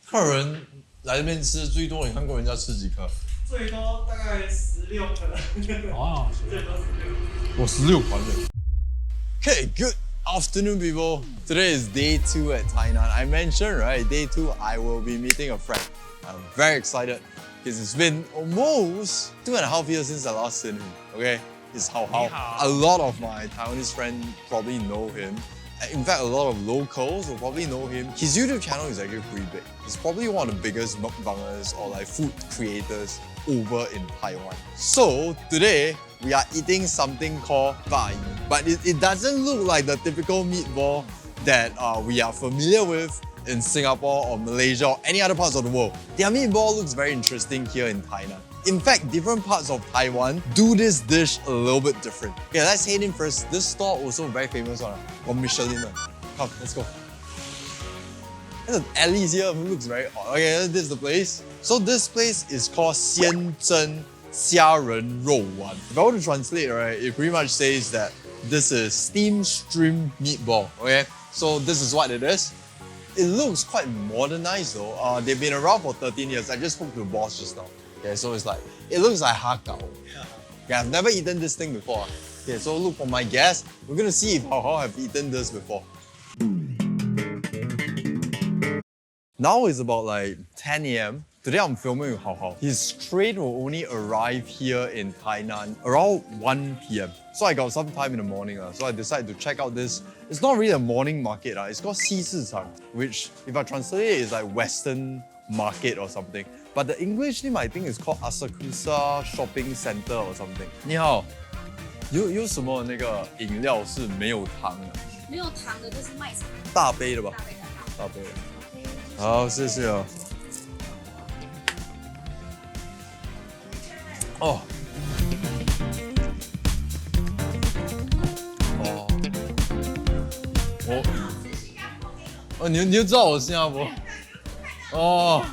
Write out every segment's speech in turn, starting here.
客人来这边吃最多，你看过人家吃几颗？最多大概16颗。哦，最多16颗。我16盘的。Okay, good afternoon, people. Today is day 2 at Tainan. I mentioned, right, day 2, I will be meeting a friend. I'm very excited because it's been almost 2.5 years since I last seen him. Okay, he's Haohao. A lot of my Taiwanese friends probably know him. In fact, a lot of locals will probably know him. His YouTube channel is actually pretty big. He's probably one of the biggest mukbangers or like food creators over in Taiwan. So today, we are eating something called bai. But it doesn't look like the typical meatball that we are familiar with in Singapore or Malaysia or any other parts of the world. Their meatball looks very interesting here in Tainan. In fact, different parts of Taiwan do this dish a little bit different. Okay, let's head in first. This store also very famous from Michelin. Come, let's go. There's an alley here, it looks very odd. Okay, this is the place. So this place is called 鲜蒸虾仁肉圆. If I were to translate, right, it pretty much says that this is steamed shrimp meatball. Okay, so this is what it is. It looks quite modernized though. They've been around for 13 years. I just spoke to the boss just now. Okay, so it's like, it looks like Haohao. Yeah, I've never eaten this thing before. Okay, so look for my guess. We're gonna see if Haohao have eaten this before. Now it's about like 10 a.m. Today I'm filming with Haohao. His train will only arrive here in Tainan around 1 p.m. So I got some time in the morning. So I decided to check out this. It's not really a morning market. It's called 西市场, which if I translate it is like Western market or something. But the English name I think is called Asakusa Shopping Center or something. 你好，有什么那个饮料是没有糖的？没有糖的就是麦茶，大杯的吧？大杯的好。大杯的。好，谢谢哦。哦。哦，你就知道我是新加坡。哦。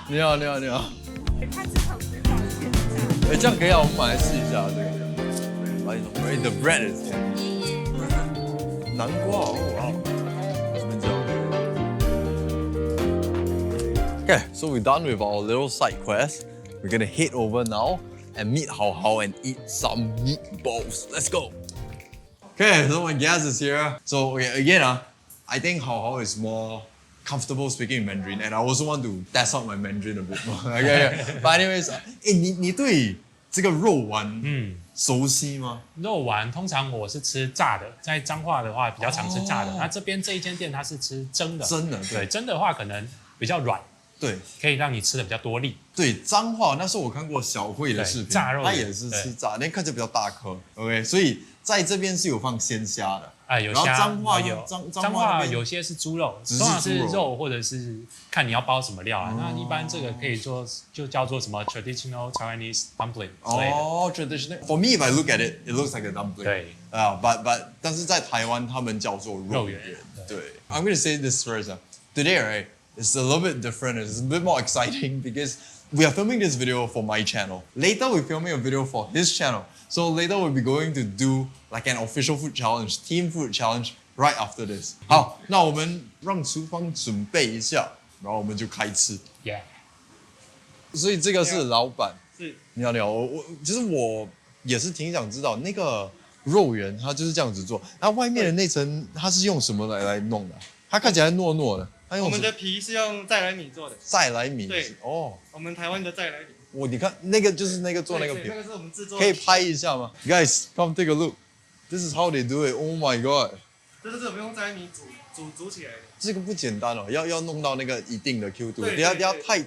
你好，你好，你好。哎，这样可以啊，我们买来试一下这个。来一种，哎 ，the bread is here。南瓜哦，哇。Okay, so we're done with our little side quest. We're gonna head over now and meet Haohao and eat some meatballs. Let's go. Okay, so my guest is here. So okay, again, I think Haohao is more comfortable speaking in Mandarin, and I also want to test out my Mandarin a bit more. Okay, but anyways, 你对这个肉丸熟悉吗？肉丸通常我是吃炸的，在彰化的话比较常吃炸的。那这边这一间店它是吃蒸的，蒸的对，蒸的话可能比较软，对，可以让你吃的比较多粒。对，彰化那时候我看过小慧的视频，炸肉她也是吃炸，那看起来比较大颗。OK， 所以在这边是有放鲜虾的。有虾，彰化有彰化有些是猪肉，通常是肉或者是看你要包什么料啊。那一般这个可以做就叫做什么 traditional Taiwanese dumpling 之类的。哦 ，traditional。For me, if I look at it, it looks like a dumpling. 对。but 但是在台湾他们叫做肉圆。对。I'm gonna say this first. Today, right, it's a little bit different. It's a bit more exciting because we are filming this video for my channel. Later, we're filming a video for his channel. So later, we'll be going to do like an official food challenge, team food challenge right after this. 好，那我们让厨房准备一下，然后我们就开吃。Yeah. 所以这个是老板。是。你好，你好，其实我也是挺想知道那个肉圆，它就是这样子做，那外面的那层它是用什么来弄的？它看起来糯糯的。我们的皮是用再来米做的。再来米。对。哦。我们台湾的再来米。你看那个就是那个做那个皮，那个是我们制作。可以拍一下吗 ？Guys, come take a look. This is how they do it. Oh my god. 这是我们用再来米煮起来的。这个不简单哦，要弄到那个一定的 Q 度，要太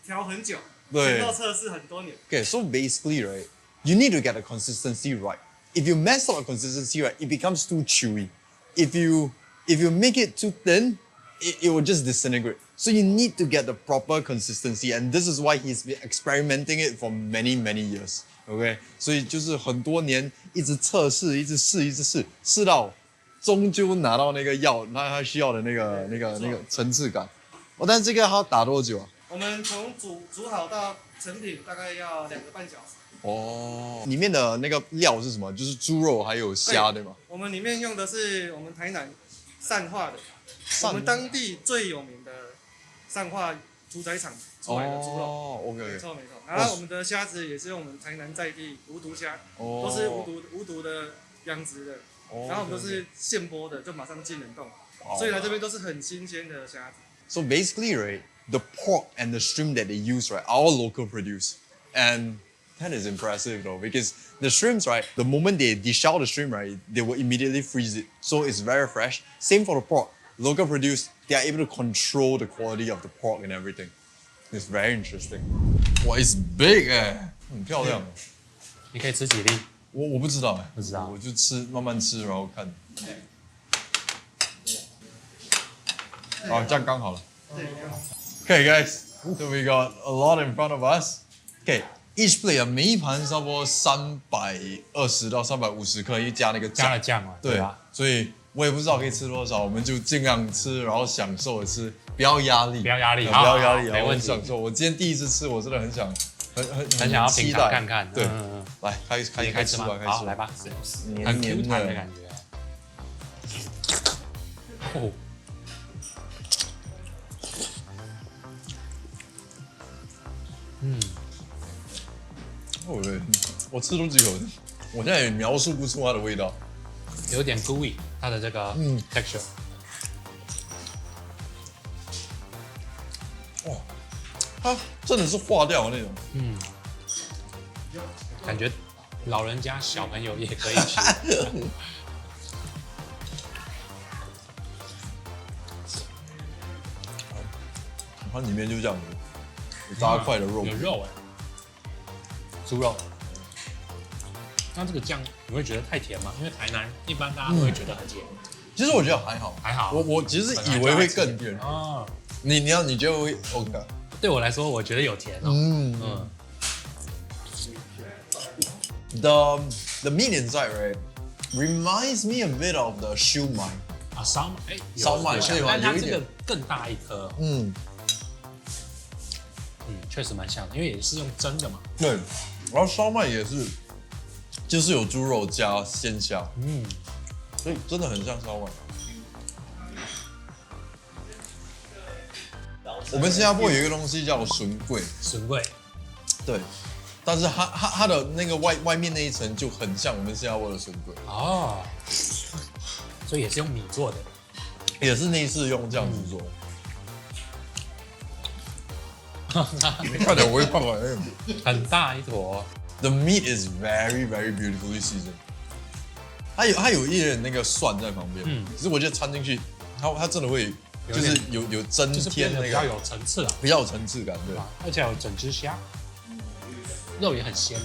调很久，对，要测试很多年。Okay, so basically, right, you need to get the consistency right. If you mess up the consistency right, it becomes too chewy. If you make it too thin, it will just disintegrate. So you need to get the proper consistency, and this is why he's been experimenting it for many years. Okay, 所以就是很多年一直测试，一直试到终究拿到那个他需要的那个层次感。但是这个要打多久啊？我们从煮好到成品大概要2个半小时。哦，里面的那个料是什么？就是猪肉还有虾，对吗？我们里面用的是我们台南善化的，我们当地最有名的上化屠宰场出来的猪肉。哦，OK，没错没错。然后我们的虾子也是用我们台南在地无毒虾，都是无毒的养殖的。然后我们都是现剥的，就马上进冷冻，所以来这边都是很新鲜的虾子。So basically, right, the pork and the shrimp that they use, right, are all local produce, and that is impressive though, because the shrimps, right, the moment they dish out the shrimp, right, they will immediately freeze it, so it's very fresh. Same for the pork, local produce, they are able to control the quality of the pork and everything. It's very interesting. Wow, it's big 很漂亮。你可以吃几粒？我不知道不知道，我就吃慢慢吃，然后看。这样刚好了。Okay, guys, so we got a lot in front of us. Okay, each plate 每一盘差不多320到350克，因为加那个酱。加了酱嘛，对吧？所以我也不知道可以吃多少，我们就尽量吃，然后享受的吃，不要压力，不要压力，不要压力，没问题。享受。我今天第一次吃，我真的很想。很想要品尝看看，对，来开吃吧，开始，好，来吧，很 Q 弹的感觉。哦，我吃都几口，我现在也描述不出它的味道，有点 gooey， 它的这个texture。哇，它真的是化掉的那种，感觉老人家、小朋友也可以吃。它里面就这样子，有大块的肉，有肉猪肉。那这个酱你会觉得太甜吗？因为台南一般大家都会觉得很甜。其实我觉得还好，还好。我其实以为会更甜哦。你觉得会 OK？ 对我来说，我觉得有甜哦。The meat inside, right, reminds me a bit of the 燒賣。燒賣，但它这个更大一颗。确实蛮像的，因为也是用蒸的嘛。对，然后烧麦也是，就是有猪肉加鲜虾。所以真的很像烧麦。我们新加坡有一个东西叫笋桂，对，但是它的那个外面那一层就很像我们新加坡的笋桂。哦，所以也是用米做的，也是内饰用这样子做。看起来我会胖了，很大一坨。The meat is very very beautifully seasoned。它有一点那个蒜在旁边，可是我觉得掺进去，它真的会。就是有增添那个比较有层次啊，比较有层次感，对，而且有整只虾，肉也很鲜。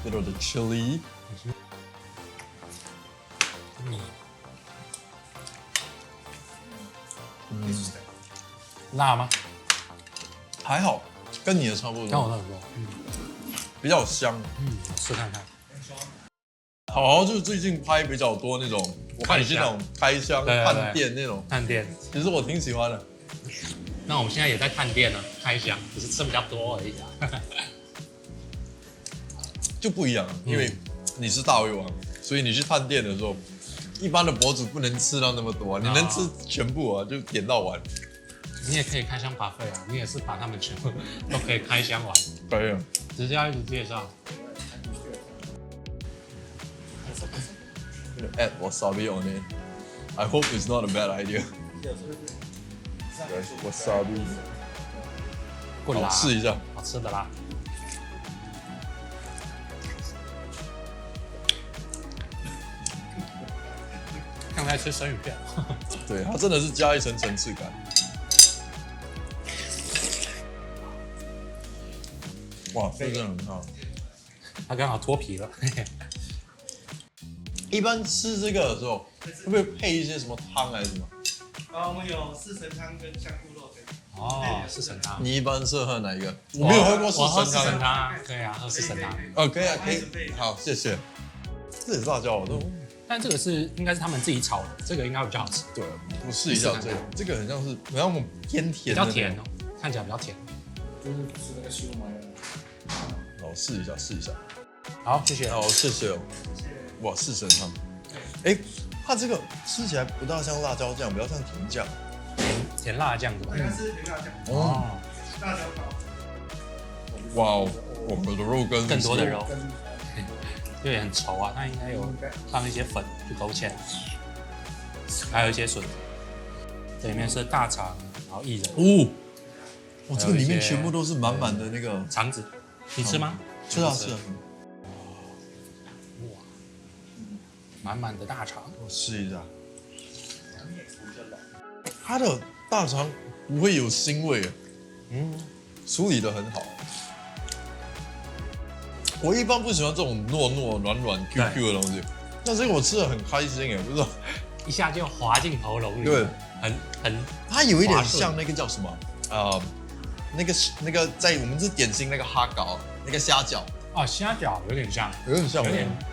Bit of the chili， 辣吗？还好。跟你的差不多，跟我差不多，比较香，试看看。好，就是最近拍比较多那种，我看你是那种开箱探店那种，探店，其实我挺喜欢的。那我们现在也在探店呢，开箱，只是吃比较多而已。就不一样，因为你是大胃王，所以你去探店的时候，一般的博主不能吃到那么多，你能吃全部啊，就点到完。你也可以开箱buffet啊，你也是把他们全部都可以开箱完，可以啊，直接要一直介绍。Add wasabi on it. I hope it's not a bad idea. Wasabi. 过辣，试一下，好吃的啦。刚才吃生鱼片，对，它真的是加一层层次感。哇，这真的很好。它刚好脱皮了。一般吃这个的时候，会不会配一些什么汤还是什么？我们有四神汤跟香菇肉羹。哦，四神汤。你一般是喝哪一个？我没有喝过四神汤。可以啊，喝四神汤。可以啊，可以。好，谢谢。这也是辣椒，但这个是应该是他们自己炒的，这个应该会比较好吃。对，我试一下这个很像是很像偏甜，比较甜哦，看起来比较甜。就是吃那个烧麦。老试一下，试一下。好，谢谢。好，谢谢哦。哇，四神汤。哎，它这个吃起来不大像辣椒酱，比较像甜酱。甜辣酱的吧？应该是甜辣酱。哦，辣椒膏。哇哦，我们的肉跟更多的肉，对，很稠啊。它应该有放一些粉，就勾芡，还有一些笋。这里面是大肠，然后薏仁。哦，哇，这个里面全部都是满满的那个肠子，你吃吗？吃啊吃啊。哇，满满的大肠。我试一下。它的大肠不会有腥味，处理的很好。我一般不喜欢这种糯糯、软软、Q Q 的东西，但这个我吃的很开心哎，不知道一下就滑进喉咙里。对，很，它有一点像那个叫什么那个在我们是点心那个哈搞那个虾饺哦，虾饺有点像，有点像，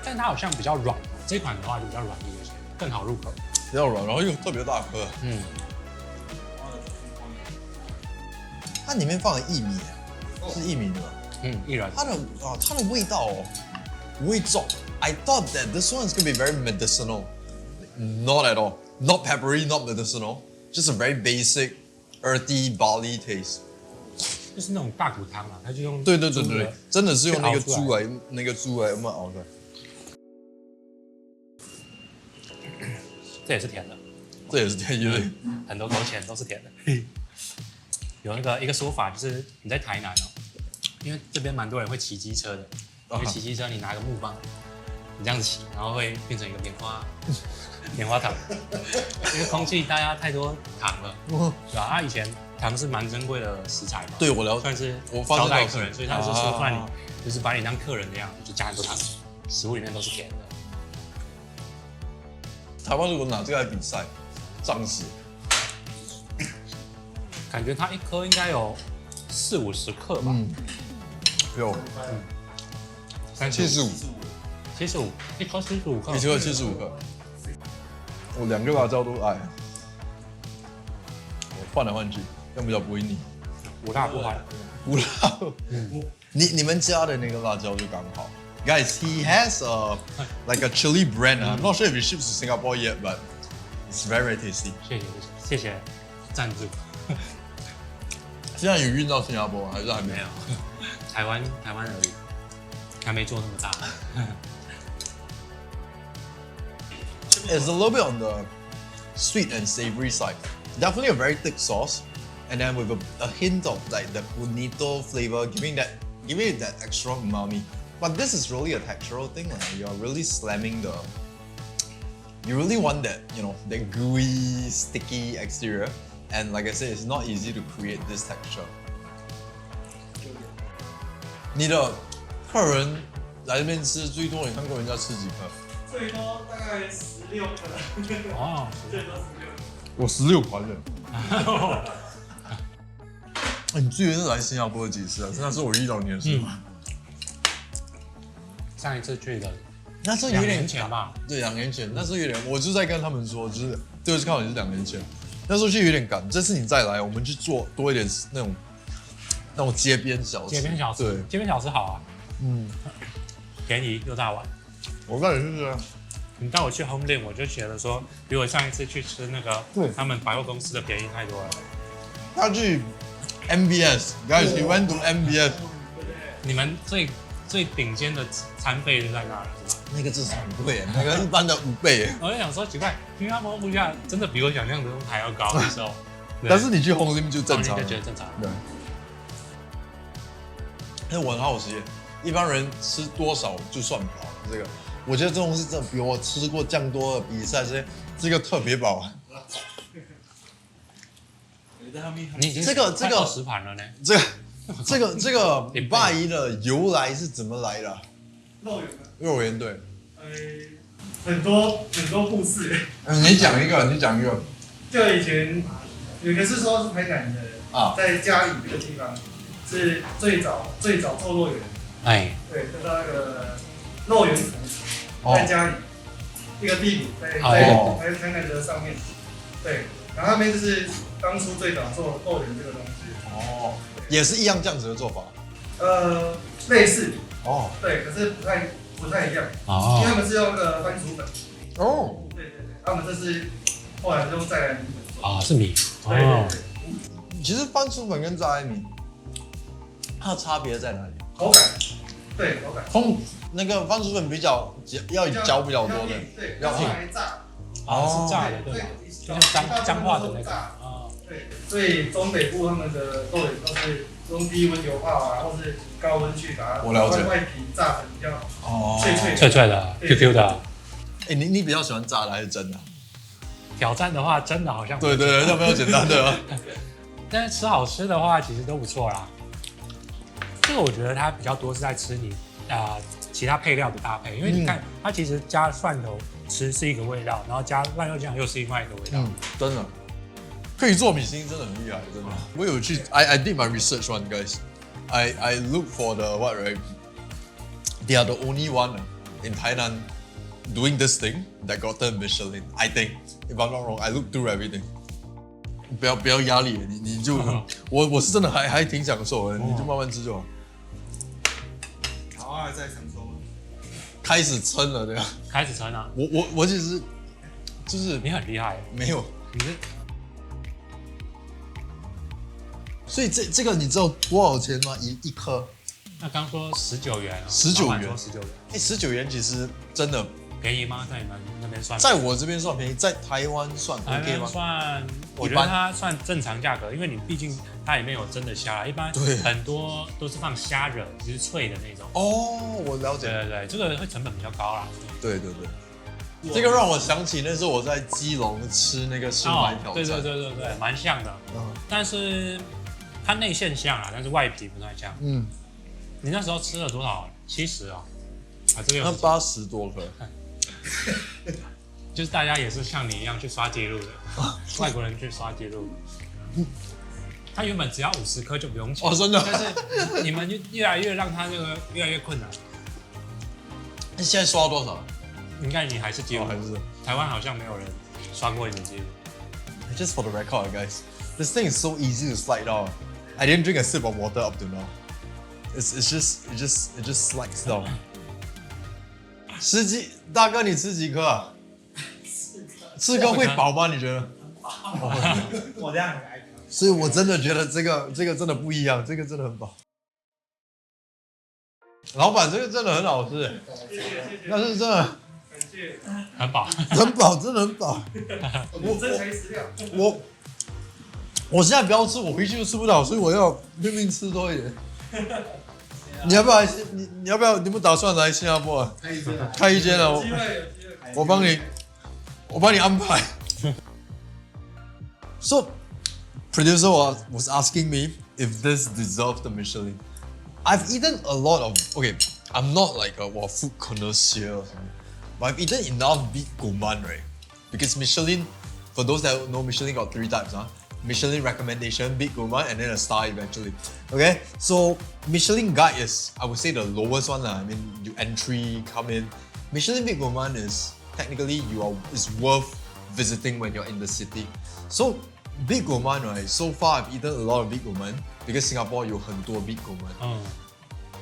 但它好像比较软，这款的话就比较软一些，更好入口，比较软，然后又特别大颗。它里面放了薏米，是薏米的吗？薏仁。它的味道不会重。I thought that this one is gonna be very medicinal. Not at all. Not peppery, not medicinal. Just a very basic, earthy barley taste. 就是那种大骨汤啊，它就用对，真的是用那个猪来熬的。这也是甜的，这也是甜的，很多勾芡都是甜的。有一个说法就是你在台南哦，因为这边蛮多人会骑机车的，因为骑机车你拿个木棒，你这样子骑，然后会变成一个棉花糖，因为空气大家太多糖了，对吧？以前糖是蛮珍贵的食材嘛，对我了解，算是招待客人，所以他是说算你就是把你当客人的样子，就加很多糖，食物里面都是甜的。台湾如果拿这个来比赛，胀死。感觉它一颗应该有40-50克吧？有75，一颗75克，一颗75克。我2个辣椒都爱，我换来换去，这样比较不会腻。无辣不欢。无辣。你们家的那个辣椒就刚好。Guys, he has like a chili brand. I'm not sure if it ships to Singapore yet, but it's very tasty. 谢谢赞助。现在有运到新加坡还是还没有？台湾而已，还没做那么大。It's a little bit on the sweet and savory side. Definitely a very thick sauce, and then with a hint of like the bonito flavor, giving it that extra umami. But this is really a textural thing. You're really slamming you really want that, that gooey, sticky exterior. And like I said, it's not easy to create this texture. 你的客人来这边吃最多，你看过人家吃几颗？最多大概16颗。哦，最多16颗。我16盘了。你最近是来新加坡几次啊？那是我遇到你的时候。上一次去的，那时候有点2年前吧？对，2年前。那时候有点，我就在跟他们说，就是看好你是2年前。那时候就有点赶，这次你再来，我们去做多一点那种街边小吃。街边小吃，对，街边小吃好啊。便宜又大碗。我带你去吃啊。你带我去 Home Lane， 我就觉得说，比我上一次去吃那个他们百货公司的便宜太多了。他去 MBS，guys, he went to MBS。你们最顶尖的餐费就在那儿，是吧？那个至少很贵，那个一般的5倍。我就想说奇怪，新加坡物价真的比我想象中还要高的时候。但是你去 Home Lim 就正常，就觉得正常。对。但是我很好奇，一般人吃多少就算饱？这个，我觉得这种是真的比我吃过酱多的比赛这个特别饱。你已经这个20盘了呢。这个巴姨的由来是怎么来的？肉圆对。很多故事。你讲一个。就以前有个是说是台南的啊，在嘉义这个地方是最早做肉圆。哎。对，叫做那个肉圆厂，在嘉义一个地名，在台南的上面。对，然后那边就是当初最早做肉圆这个东西。哦。也是一样这样子的做法。类似哦，对，可是不太一样，哦，因为他们是用那个番薯粉，哦，对，他们这是后来用再来米粉，啊是米，对，其实番薯粉跟炸白米，它的差别在哪里？口感，对，口感，那个番薯粉比较要嚼比较多的，对，要硬来炸，是炸的，对吧？就像彰化的那个啊，对，所以中北部他们的肉圆都是用低温油泡啊，或是高温去把它外皮炸成比较脆脆的 ，Q 的。哎，你比较喜欢炸的还是蒸的？挑战的话，真的好像对，那比较简单的。但是吃好吃的话，其实都不错啦。这个我觉得它比较多是在吃你其他配料的搭配，因为你看它其实加蒜头吃是一个味道，然后加辣椒酱又是另外一个味道。真的，可以做米其林真的很厉害，真的。我有去 I did my research one guys. I look for the what right? They are the only one in Thailand doing this thing that got the Michelin. I think if I'm not wrong, I looked through everything. 不要压力，你就我是真的还挺享受的，你就慢慢吃就好。好啊，在享受。开始撑了，对吧？开始撑啊！我其实就是你很厉害，没有，你是。所以这个你知道多少钱吗？一颗？那刚说19元，19元，19元。哎，19元其实真的便宜吗？在你们那边算？在我这边算便宜，在台湾算 OK 吗？算，我觉得它算正常价格，因为你毕竟它里面有真的虾，一般很多都是放虾仁，就是脆的那种。哦，我了解。对，这个会成本比较高啦。对，这个让我想起那时候我在基隆吃那个新白挑战。对，蛮像的。但是它内馅像啊，但是外皮不太像。你那时候吃了多少？70啊？这个有80多颗。就是大家也是像你一样去刷记录的，外国人去刷记录。他原本只要50颗就不用钱哦，真的。但是你们越来越让他这个越来越困难。那现在刷多少？应该你还是记录，还是台湾好像没有人刷过你的记录。Just for the record, guys, this thing is so easy to slide down. I didn't drink a sip of water up to now. It just slides down. 大哥，你吃几颗啊？4颗会饱吗？你觉得？我这样很爱吃。所以我真的觉得这个真的不一样，这个真的很饱。老板，这个真的很好吃，但是真的很饱，很饱，真的很饱。我真材实料。我现在不要吃，我回去就吃不到，所以我要拼命吃多一点。你要不要？你要不要？你们打算来新加坡啊？开一间啊！有机会。我帮你安排。So, producer was asking me if this deserves the Michelin. I've eaten a lot of. Okay, I'm not like a food connoisseur or something, but I've eaten enough Bib Gourmand, right? Because Michelin, for those that don't know, Michelin got 3 types, huh? Michelin recommendation, Bib Gourmand, and then a star eventually. Okay, so Michelin Guide is, I would say, the lowest one. I mean, you entry, come in. Michelin Bib Gourmand is technically is worth visiting when you're in the city. So Bib Gourmand, right? So far I've eaten a lot of Bib Gourmand because Singapore 有很多 Bib Gourmand，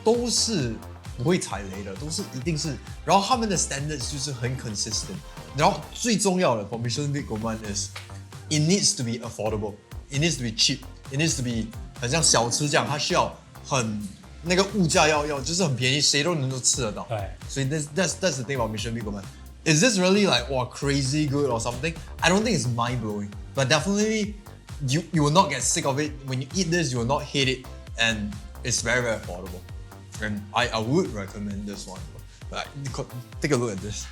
都是不会踩雷的，都是一定是，然后他们的 standards 就是很 consistent。然后最重要的 for Michelin Bib Gourmand is it needs to be affordable, it needs to be cheap, it needs to be 很像小吃这样，它需要很那个物价要就是很便宜，谁都能够吃得到。对，所以 that's the thing about Michelin Bib Gourmand. Is this really like crazy good or something? I don't think it's mind blowing, but definitely you will not get sick of it. When you eat this, you will not hate it, and it's very affordable. And I would recommend this one. But take a look at this.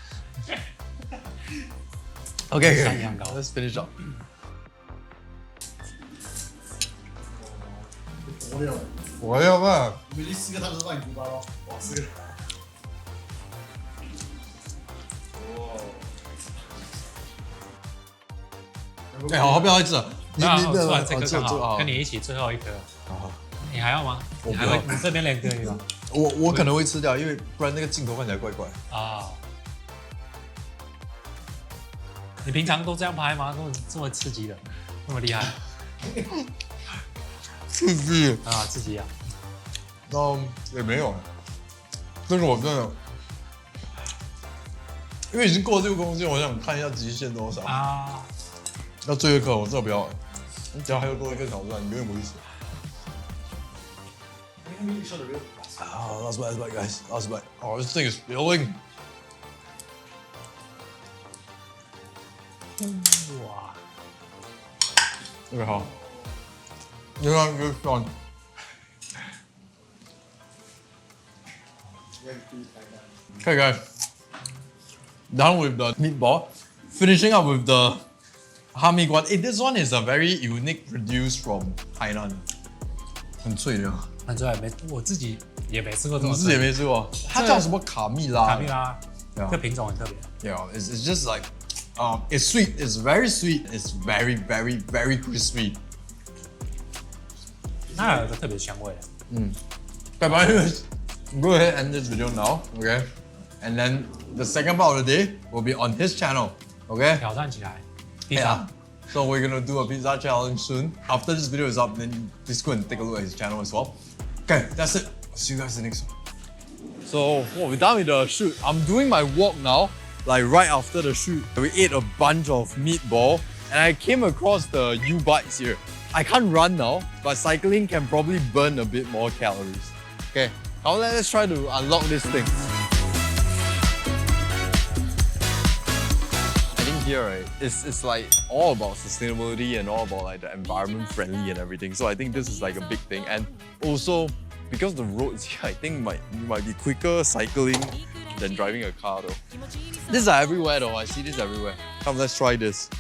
Okay, let's finish up. 我要吧。你们4个他们是万古包哦，哇，4个。哎，好，不要再吃了。你吃完这个刚好跟你一起最后一颗。好，你还要吗？你还会？你这边2个有吗？我可能会吃掉，因为不然那个镜头看起来怪怪。啊。你平常都这样拍吗？这么刺激的，那么厉害？刺激啊，刺激啊！也没有，这个我真的，因为已经过6公斤，我想看一下极限多少啊。要最后一刻，我真的不要了，你只要还有多一个挑战，你永远不会死。Oh, last bite, guys. Last bite. Oh, this thing is filling. Wow. Okay, how? You know, good fun. Okay, guys. Done with the meatball. Finishing up with the Hami Guan. Hey, this one is a very unique produce from Tainan. 很脆的。很脆，我自己也没吃过这么脆。我自己也没吃过。它叫什么卡蜜拉？卡蜜拉，这品种很特别。Yeah, it's just like, it's sweet. It's very sweet. It's very, very, very crispy. 它有一个特别香味。Okay, but anyways, go ahead and end this video now, okay? And then the second part of the day will be on his channel, okay? 挑战起来， Yeah. So we're gonna do a pizza challenge soon. After this video is up, then please go and take a look at his channel as well. Okay, that's it. I'll see you guys in the next one. So we're done with the shoot. I'm doing my walk now, like right after the shoot. We ate a bunch of meatball and I came across the U-bites here. I can't run now, but cycling can probably burn a bit more calories. Okay, now let's try to unlock this thing. Here, right, it's like all about sustainability and all about like the environment friendly and everything. So I think this is like a big thing. And also because the roads here, I think might be quicker cycling than driving a car though. These are everywhere though. I see this everywhere. Come, let's try this.